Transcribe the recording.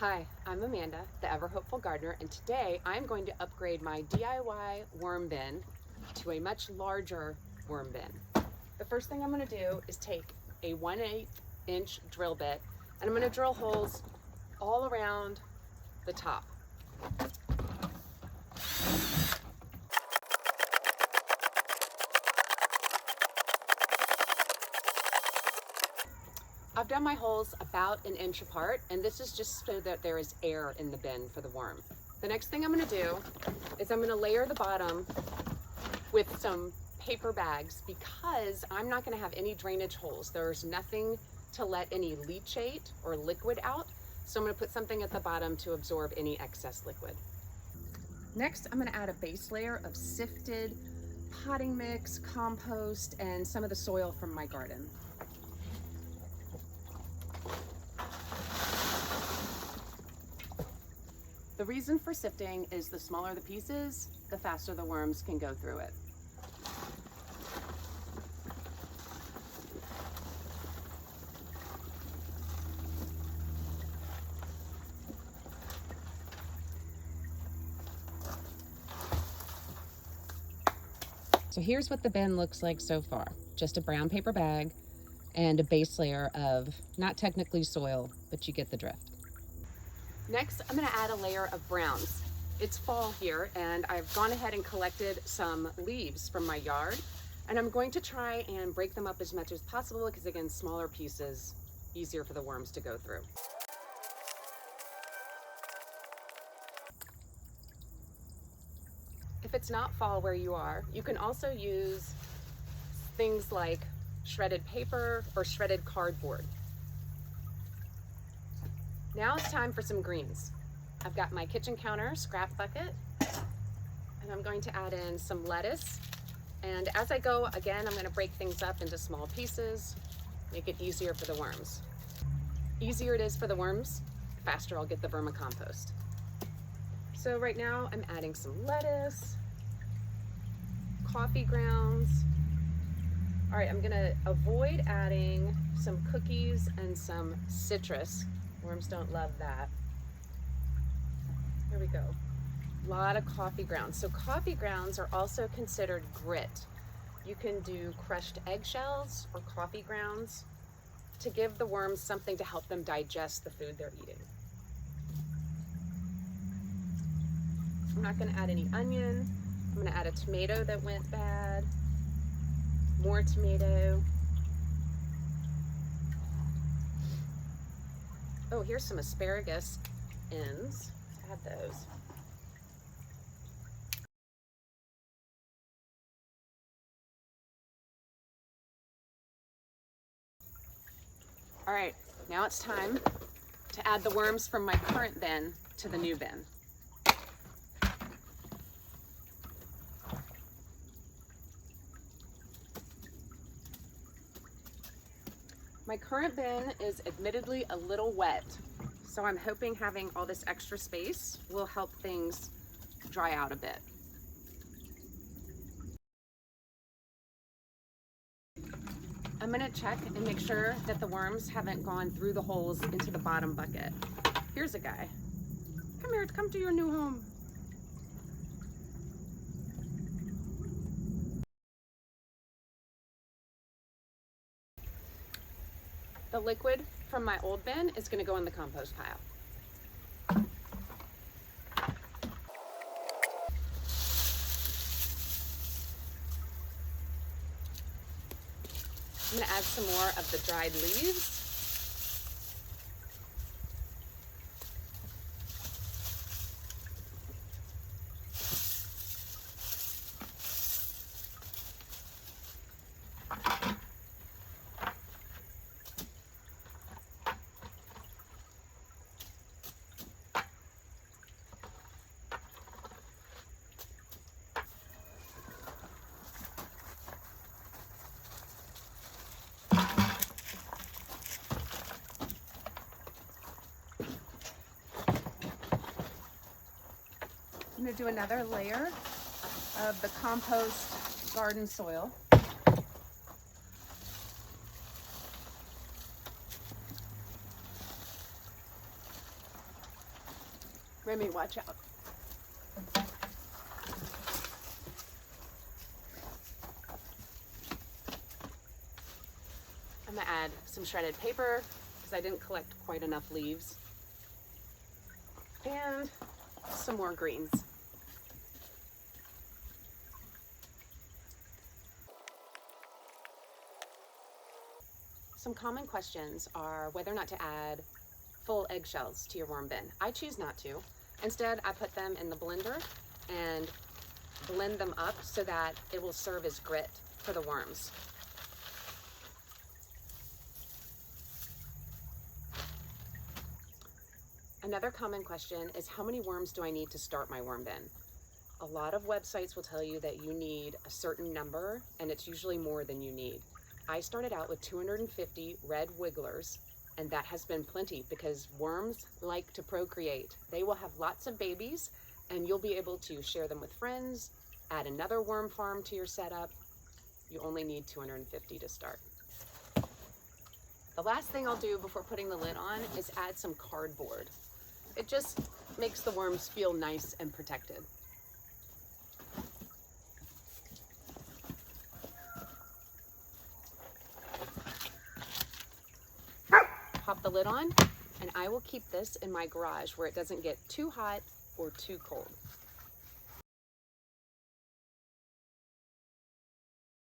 Hi, I'm Amanda, the Ever Hopeful Gardener, and today I'm going to upgrade my DIY worm bin to a much larger worm bin. The first thing I'm going to do is take a 1/8 inch drill bit and I'm going to drill holes all around the top. I've done my holes about 1 inch apart, and this is just so that there is air in the bin for the worm. The next thing I'm going to do is I'm going to layer the bottom with some paper bags because I'm not going to have any drainage holes. There's nothing to let any leachate or liquid out, so I'm going to put something at the bottom to absorb any excess liquid. Next, I'm going to add a base layer of sifted potting mix, compost, and some of the soil from my garden. The reason for sifting is the smaller the pieces, the faster the worms can go through it. So here's what the bin looks like so far. Just a brown paper bag and a base layer of, not technically soil, but you get the drift. Next, I'm going to add a layer of browns. It's fall here, and I've gone ahead and collected some leaves from my yard, and I'm going to try and break them up as much as possible because, again, smaller pieces, easier for the worms to go through. If it's not fall where you are, you can also use things like shredded paper or shredded cardboard. Now it's time for some greens. I've got my kitchen counter scrap bucket, and I'm going to add in some lettuce. And as I go, again, I'm going to break things up into small pieces, make it easier for the worms. Easier it is for the worms, faster I'll get the vermicompost. So right now I'm adding some lettuce, coffee grounds. All right, I'm going to avoid adding some cookies and some citrus. Worms don't love that. There we go. A lot of coffee grounds. So coffee grounds are also considered grit. You can do crushed eggshells or coffee grounds to give the worms something to help them digest the food they're eating. I'm not going to add any onion. I'm going to add a tomato that went bad. More tomato. Oh, here's some asparagus ends. Add those. All right, now it's time to add the worms from my current bin to the new bin. My current bin is admittedly a little wet, so I'm hoping having all this extra space will help things dry out a bit. I'm going to check and make sure that the worms haven't gone through the holes into the bottom bucket. Here's a guy. Come here, come to your new home. The liquid from my old bin is going to go in the compost pile. I'm going to add some more of the dried leaves. I'm going to do another layer of the compost garden soil. Remy, watch out. I'm gonna add some shredded paper because I didn't collect quite enough leaves. And some more greens. Some common questions are whether or not to add full eggshells to your worm bin. I choose not to. Instead, I put them in the blender and blend them up so that it will serve as grit for the worms. Another common question is, how many worms do I need to start my worm bin? A lot of websites will tell you that you need a certain number, and it's usually more than you need. I started out with 250 red wigglers, and that has been plenty because worms like to procreate. They will have lots of babies, and you'll be able to share them with friends, add another worm farm to your setup. You only need 250 to start. The last thing I'll do before putting the lid on is add some cardboard. It just makes the worms feel nice and protected. Pop the lid on, and I will keep this in my garage where it doesn't get too hot or too cold.